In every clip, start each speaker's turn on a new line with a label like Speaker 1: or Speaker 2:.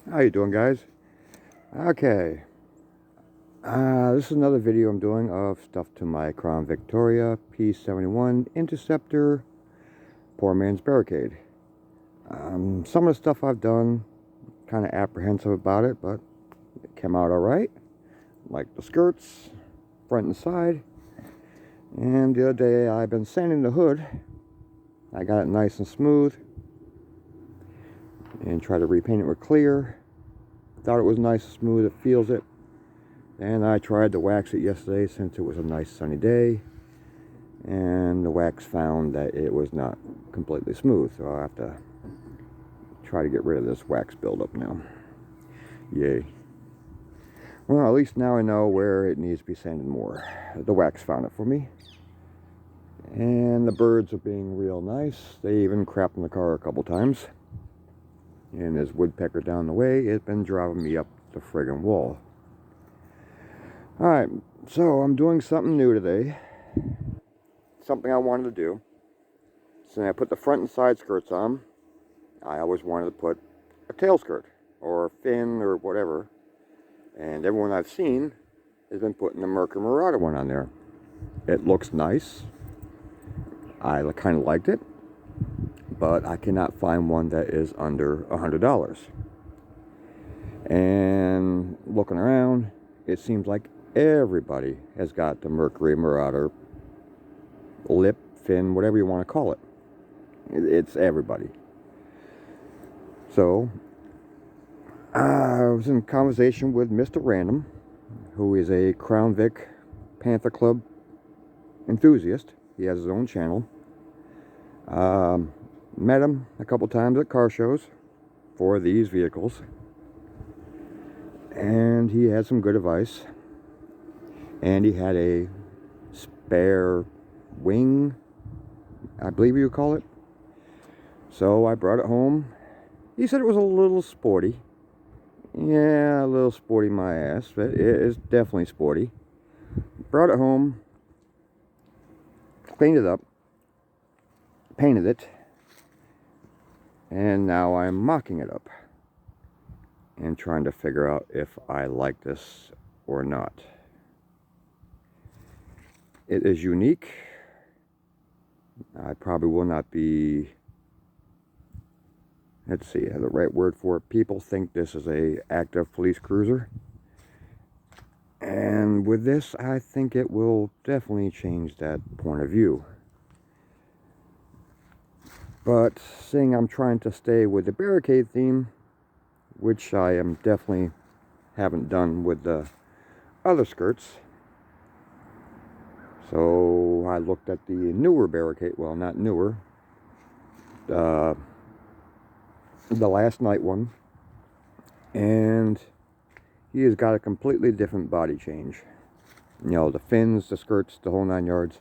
Speaker 1: How you doing, guys? Okay, this is another video I'm doing of stuff to my Crown Victoria P71 Interceptor Poor Man's Barricade. Some of the stuff I've done, kind of apprehensive about it, but it came out alright. Like the skirts, front and side. And the other day I've been sanding the hood. I got it nice and smooth. And tried to repaint it with clear. Thought it was nice and smooth, it feels it. And I tried to wax it yesterday since it was a nice sunny day. And the wax found that it was not completely smooth. So I'll have to try to get rid of this wax buildup now. Yay. Well, at least now I know where it needs to be sanded more. The wax found it for me. And the birds are being real nice. They even crapped in the car a couple times. And this woodpecker down the way, it's been driving me up the friggin' wall. Alright, so I'm doing something new today. Something I wanted to do. So I put the front and side skirts on. I always wanted to put a tail skirt or a fin or whatever. And everyone I've seen has been putting the Mercury Marauder one on there. It looks nice. I kind of liked it. But I cannot find one that is under $100. And looking around, it seems like everybody has got the Mercury Marauder lip, fin, whatever you want to call it. It's everybody. So I was in conversation with Mr. Random, who is a Crown Vic Panther Club enthusiast. He has his own channel. Met him a couple times at car shows for these vehicles. And he had some good advice. And he had a spare wing, I believe you call it. So I brought it home. He said it was a little sporty. Yeah, a little sporty my ass, but it is definitely sporty. Brought it home, cleaned it up, painted it, and now I'm mocking it up and trying to figure out if I like this or not. It is unique. I probably will not be, let's see, I have the right word for it. People think this is a active police cruiser. And with this, I think it will definitely change that point of view. But seeing I'm trying to stay with the barricade theme, which I am definitely haven't done with the other skirts. So I looked at the newer barricade, well, not newer, the last night one, and he has got a completely different body change. You know, the fins, the skirts, the whole 9 yards.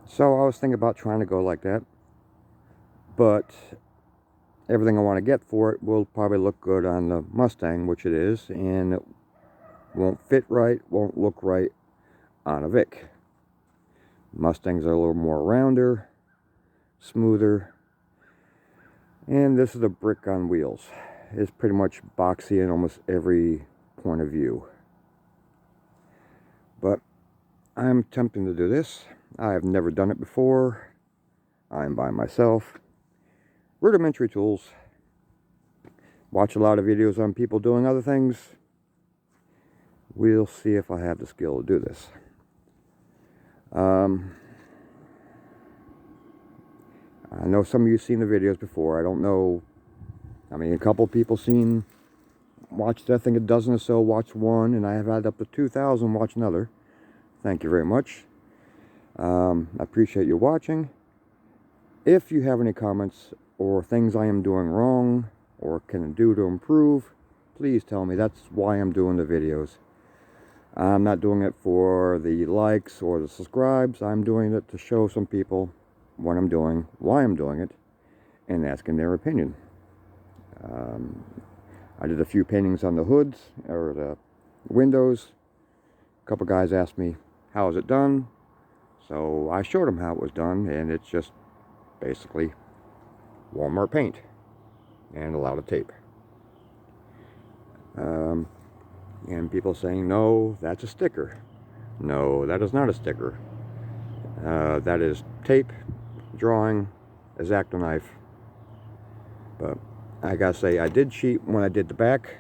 Speaker 1: So I was thinking about trying to go like that, but everything I want to get for it will probably look good on the Mustang, which it is, and it won't fit right, won't look right on a Vic. Mustangs are a little more rounder, smoother, and this is a brick on wheels. It's pretty much boxy in almost every point of view. But I'm attempting to do this. I have never done it before. I'm by myself. Rudimentary tools. Watch a lot of videos on people doing other things. We'll see if I have the skill to do this. I know some of you have seen the videos before. I don't know. I mean, a couple people watched, I think a dozen or so watched one, and I have had up to 2,000 watch another. Thank you very much. I appreciate you watching. If you have any comments or things I am doing wrong or can do to improve, please tell me. That's why I'm doing the videos. I'm not doing it for the likes or the subscribes. I'm doing it to show some people what I'm doing, why I'm doing it, and asking their opinion. I did a few paintings on the hoods or the windows. A couple guys asked me, how is it done? So I showed them how it was done, and it's just basically Walmart paint. and a lot of tape. And people saying, no, that's a sticker. No, that is not a sticker. That is tape, drawing, X-Acto knife. But I gotta say, I did cheat when I did the back.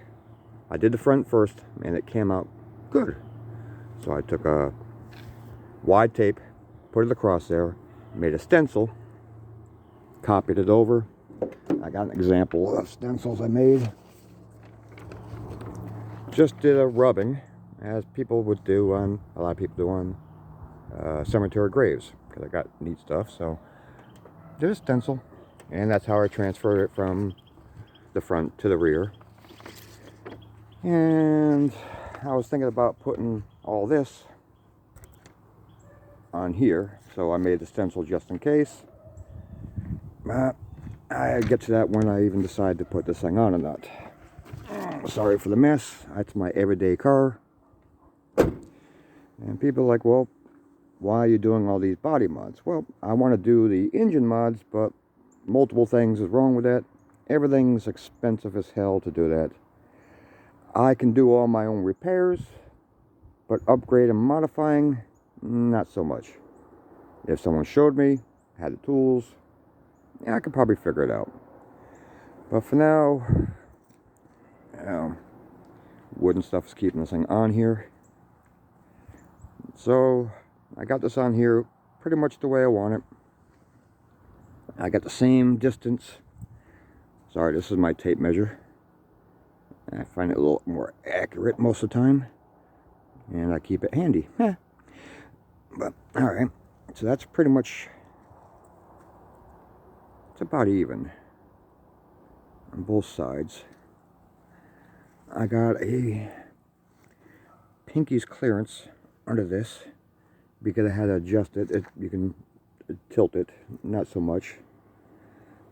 Speaker 1: I did the front first, and it came out good. So I took a wide tape, put it across there, made a stencil, copied it over. I got an example of stencils I made. Just did a rubbing, as people would do on, a lot of people do on cemetery graves, because I got neat stuff. So did a stencil, and that's how I transferred it from the front to the rear. And I was thinking about putting all this on here, so I made the stencil just in case. I get to that when I even decide to put this thing on or not. Sorry for the mess. That's my everyday car. And people are like, well, why are you doing all these body mods? Well, I want to do the engine mods, but multiple things is wrong with that. Everything's expensive as hell to do that. I can do all my own repairs, but upgrade and modifying, not so much. If someone showed me, had the tools, yeah, I could probably figure it out. But for now, wooden stuff is keeping this thing on here. So I got this on here pretty much the way I want it. I got the same distance. Sorry, this is my tape measure. I find it a little more accurate most of the time, and I keep it handy. But alright, so that's pretty much, it's about even on both sides. I got a pinky's clearance under this because I had to adjust it. You can tilt it, not so much,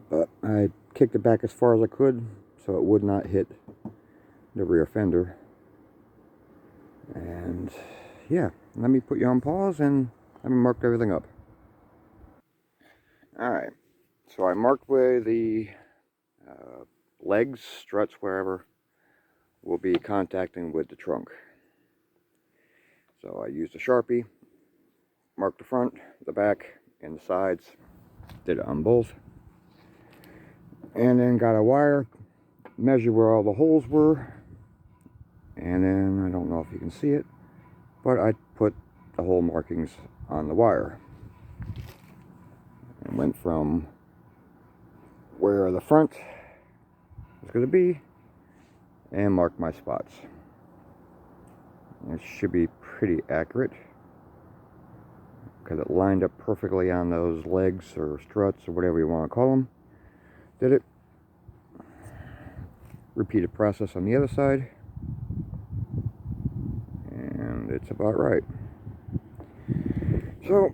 Speaker 1: but I kicked it back as far as I could so it would not hit the rear fender. And yeah, let me put you on pause and let me mark everything up. Alright, so I marked where the legs, struts, wherever, will be contacting with the trunk. So I used a Sharpie, marked the front, the back, and the sides, did it on both, and then got a wire, measured where all the holes were, and then, I don't know if you can see it, but I put the hole markings on the wire, and went from where the front is going to be, and marked my spots. It should be pretty accurate because it lined up perfectly on those legs or struts or whatever you want to call them. Did it. Repeated process on the other side, and it's about right. So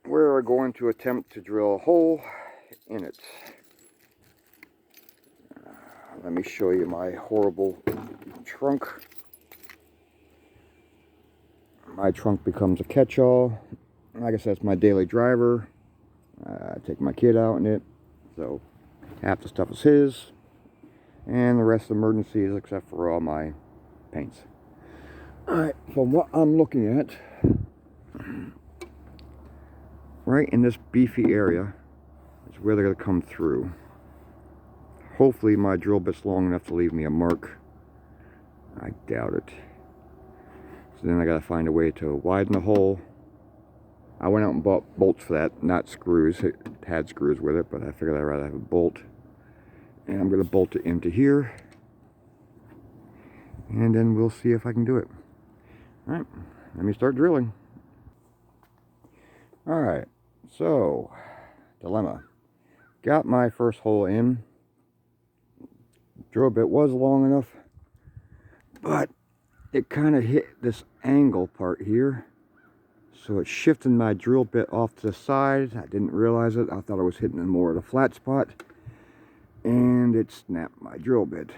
Speaker 1: we're going to attempt to drill a hole in it. Let me show you my horrible trunk. My trunk becomes a catch-all. Like I said, it's my daily driver. I take my kid out in it, so half the stuff is his, and the rest emergencies except for all my paints. Alright, from what I'm looking at, right in this beefy area is where they're going to come through. Hopefully my drill bit's long enough to leave me a mark. I doubt it. So then I gotta find a way to widen the hole. I went out and bought bolts for that, not screws. It had screws with it, but I figured I'd rather have a bolt. And I'm gonna bolt it into here. And then we'll see if I can do it. Alright, let me start drilling. Alright, so, dilemma. Got my first hole in. Drill bit was long enough, but it kind of hit this angle part here, so it's shifting my drill bit off to the side. I didn't realize it. I thought I was hitting more of the flat spot, and it snapped my drill bit.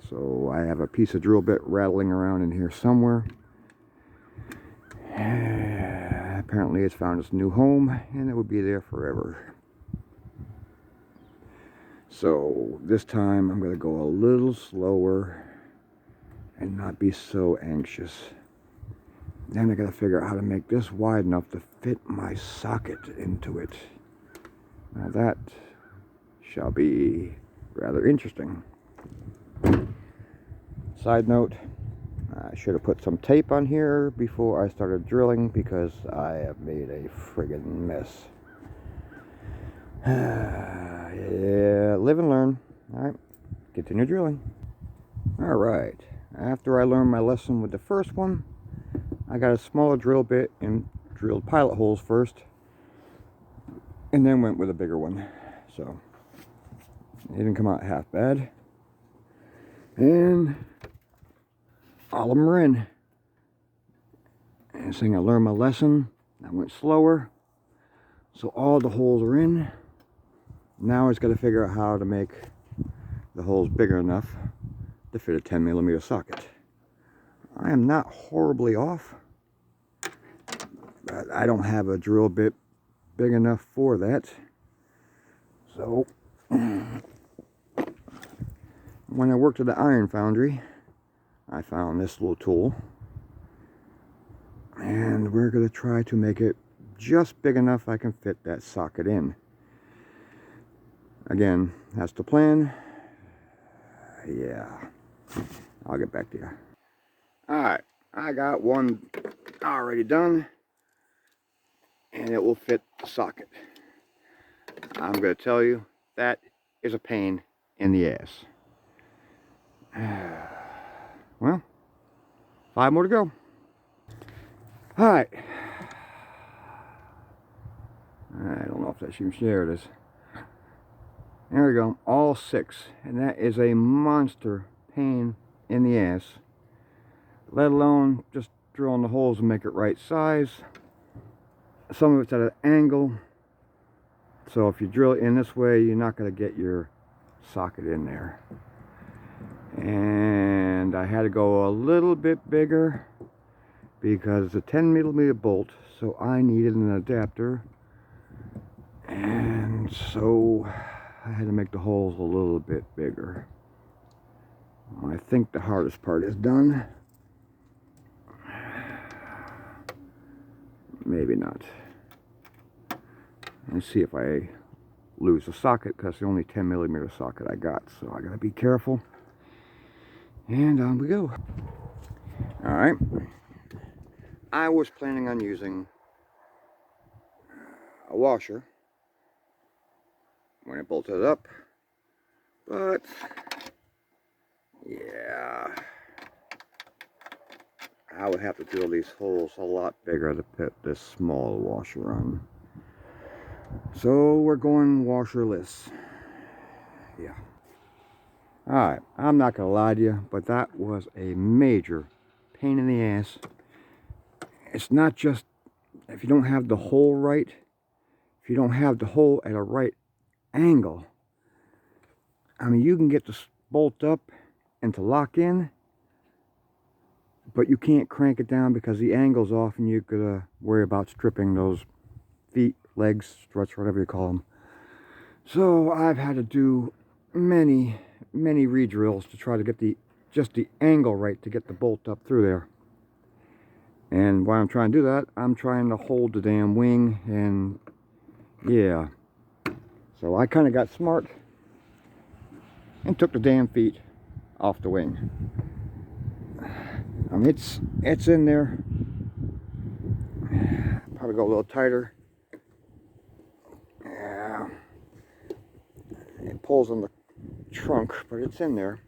Speaker 1: So I have a piece of drill bit rattling around in here somewhere. Apparently it's found its new home, and it will be there forever. So this time I'm going to go a little slower and not be so anxious. Then I got to figure out how to make this wide enough to fit my socket into it. Now that shall be rather interesting. Side note, I should have put some tape on here before I started drilling because I have made a friggin' mess. Yeah, live and learn. Alright, continue drilling. Alright, after I learned my lesson with the first one, I got a smaller drill bit and drilled pilot holes first, and then went with a bigger one. So, it didn't come out half bad. And all of them are in. And saying I learned my lesson, I went slower. So all the holes are in. Now I just got to figure out how to make the holes bigger enough to fit a 10mm socket. I am not horribly off, but I don't have a drill bit big enough for that. So when I worked at the iron foundry, I found this little tool, and we're going to try to make it just big enough I can fit that socket in. Again, that's the plan. Yeah, I'll get back to you. Alright, I got one already done, and it will fit the socket. I'm going to tell you, that is a pain in the ass. Well, 5 more to go. Alright. I don't know if that should share it is. There we go, all 6. And that is a monster pain in the ass. Let alone just drilling the holes and make it right size. Some of it's at an angle. So if you drill it in this way, you're not going to get your socket in there. And I had to go a little bit bigger because it's a 10mm bolt, so I needed an adapter. And so I had to make the holes a little bit bigger. I think the hardest part is done. Maybe not. Let's see if I lose the socket, because it's the only 10mm socket I got, so I gotta be careful. And on we go. Alright. I was planning on using a washer when I bolted it up, but yeah, I would have to drill these holes a lot bigger to put this small washer on. So we're going washerless. Yeah. Alright, I'm not gonna lie to you, but that was a major pain in the ass. It's not just if you don't have the hole right, if you don't have the hole at a right angle. I mean, you can get the bolt up and to lock in, but you can't crank it down because the angle's off, and you gotta worry about stripping those feet, legs, struts, whatever you call them. So I've had to do many re-drills to try to get just the angle right to get the bolt up through there. And while I'm trying to do that, I'm trying to hold the damn wing, and yeah. So I kind of got smart and took the damn feet off the wing. I mean, it's in there. Probably go a little tighter. Yeah. It pulls on the trunk, but it's in there.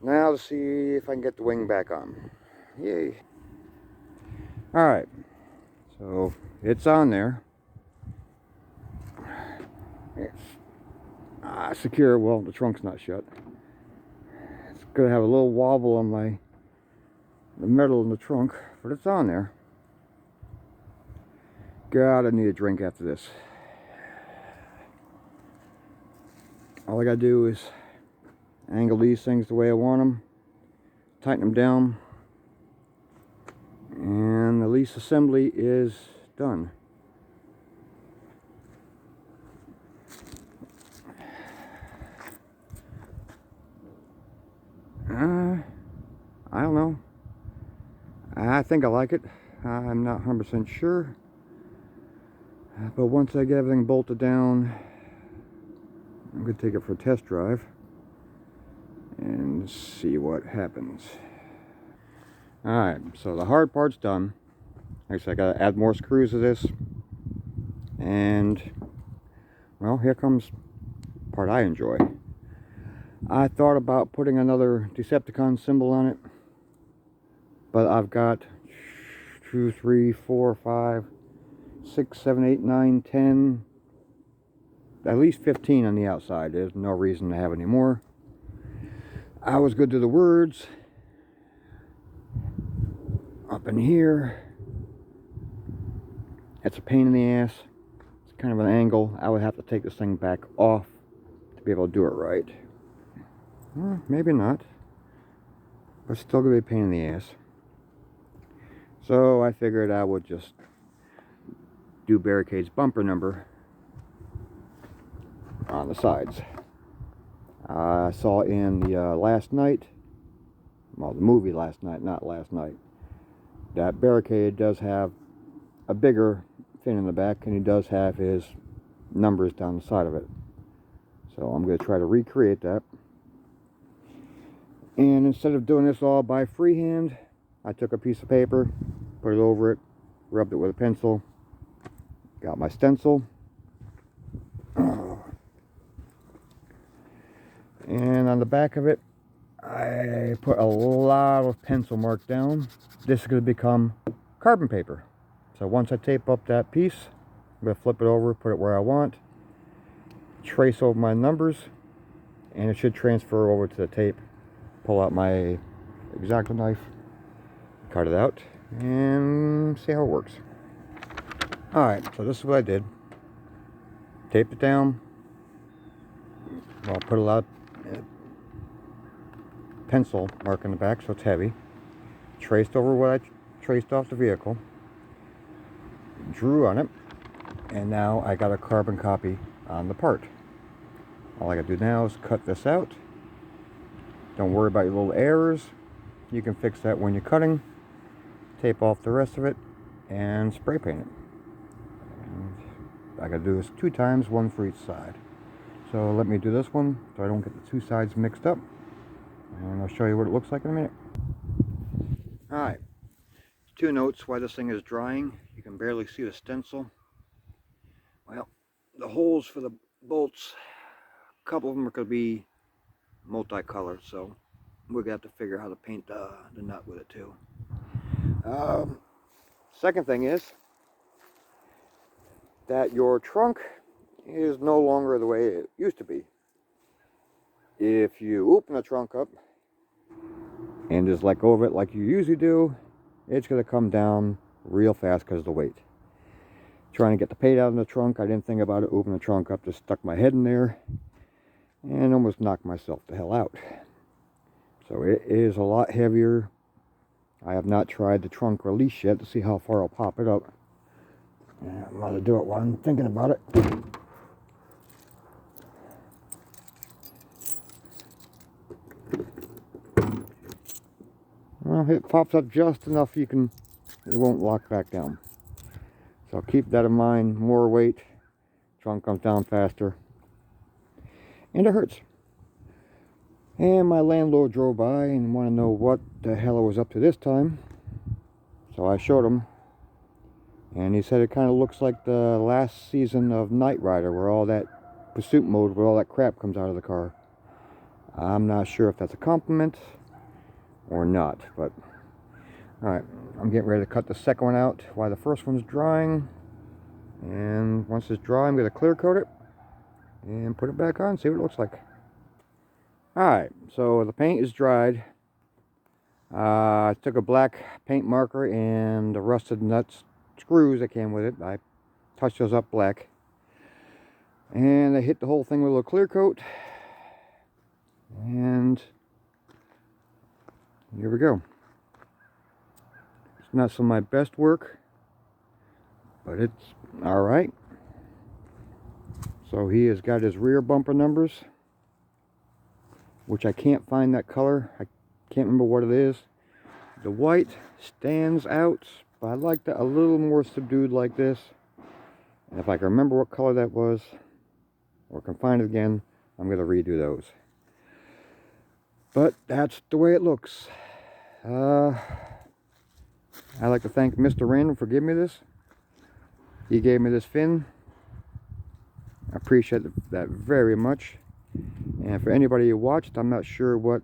Speaker 1: Now to see if I can get the wing back on. Yay. Alright. So it's on there. It's secure. Well, the trunk's not shut. It's gonna have a little wobble on the metal in the trunk, but it's on there. God, I need a drink after this. All I gotta do is angle these things the way I want them, tighten them down, and the lease assembly is done. don't know. I think I like it. I'm not 100% sure. But once I get everything bolted down, I'm going to take it for a test drive and see what happens. Alright, so the hard part's done. Like I said, I got to add more screws to this. And, well, here comes the part I enjoy. I thought about putting another Decepticon symbol on it. But I've got 2, 3, 4, 5, 6, 7, 8, 9, 10, at least 15 on the outside. There's no reason to have any more. I was good to the words. Up in here, it's a pain in the ass. It's kind of an angle. I would have to take this thing back off to be able to do it right. Maybe not, but still gonna be a pain in the ass. So I figured I would just do Barricade's bumper number on the sides. I saw in the last night, well, the movie last night, not last night, that Barricade does have a bigger fin in the back, and he does have his numbers down the side of it. So I'm going to try to recreate that. And instead of doing this all by freehand, I took a piece of paper, put it over it, rubbed it with a pencil, got my stencil, and on the back of it I put a lot of pencil mark down. This is going to become carbon paper. So once I tape up that piece, I'm going to flip it over, put it where I want, trace over my numbers, and it should transfer over to the tape. Pull out my X-Acto knife, cut it out, and see how it works. Alright, so this is what I did. Taped it down. Well, put a lot of pencil mark in the back so it's heavy. Traced over what I traced off the vehicle. Drew on it. And now I got a carbon copy on the part. All I gotta do now is cut this out. Don't worry about your little errors. You can fix that when you're cutting. Tape off the rest of it and spray paint it. And I gotta do this 2 times, 1 for each side. So let me do this one so I don't get the 2 sides mixed up. And I'll show you what it looks like in a minute. Alright, 2 notes why this thing is drying. You can barely see the stencil. Well, the holes for the bolts, a couple of them are going to be multicolored, so we're going to have to figure out how to paint the nut with it too. Second thing is that your trunk is no longer the way it used to be. If you open the trunk up and just let go of it like you usually do, it's going to come down real fast because of the weight. Trying to get the paint out of the trunk, I didn't think about it. Opened the trunk up, just stuck my head in there and almost knocked myself the hell out. So it is a lot heavier. I have not tried the trunk release yet to see how far I'll pop it up. I'm going to do it while I'm thinking about it. Well, it pops up just enough it won't lock back down. So keep that in mind. More weight, trunk comes down faster, and it hurts. And my landlord drove by and wanted to know what the hell I was up to this time. So I showed him, and he said it kind of looks like the last season of Knight Rider, where all that pursuit mode, where all that crap comes out of the car. I'm not sure if that's a compliment or not, but alright, I'm getting ready to cut the second one out while the first one's drying. And once it's dry, I'm going to clear coat it and put it back on, see what it looks like. Alright, so the paint is dried. I took a black paint marker and the rusted nuts screws that came with it. I touched those up black. And I hit the whole thing with a little clear coat. And here we go. It's not some of my best work, but it's alright. So he has got his rear bumper numbers, which I can't find that color. I can't remember what it is. The white stands out, but I like that a little more subdued like this. And if I can remember what color that was, or can find it again, I'm going to redo those. But that's the way it looks. I'd like to thank Mr. Random for giving me this. He gave me this fin. I appreciate that very much. And for anybody who watched, I'm not sure what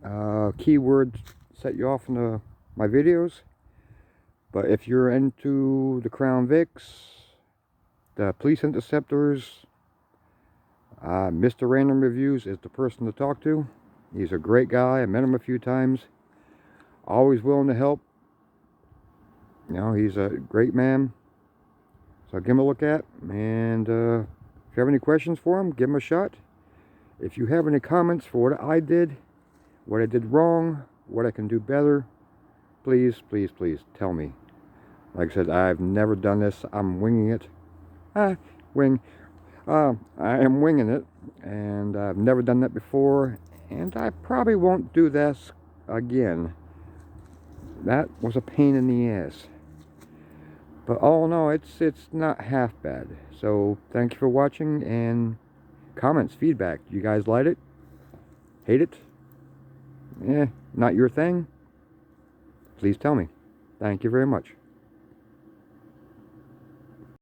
Speaker 1: keywords set you off in my videos. But if you're into the Crown Vics, the police interceptors, Mr. Random Reviews is the person to talk to. He's a great guy. I met him a few times. Always willing to help. You know, he's a great man. So give him a look at. And if you have any questions for him, give him a shot. If you have any comments for what I did wrong, what I can do better, please, please, please tell me. Like I said, I've never done this. I'm winging it. I am winging it, and I've never done that before, and I probably won't do this again. That was a pain in the ass. But all in all, it's not half bad. So thank you for watching, and comments, feedback. You guys like it? Hate it? Not your thing? Please tell me. Thank you very much.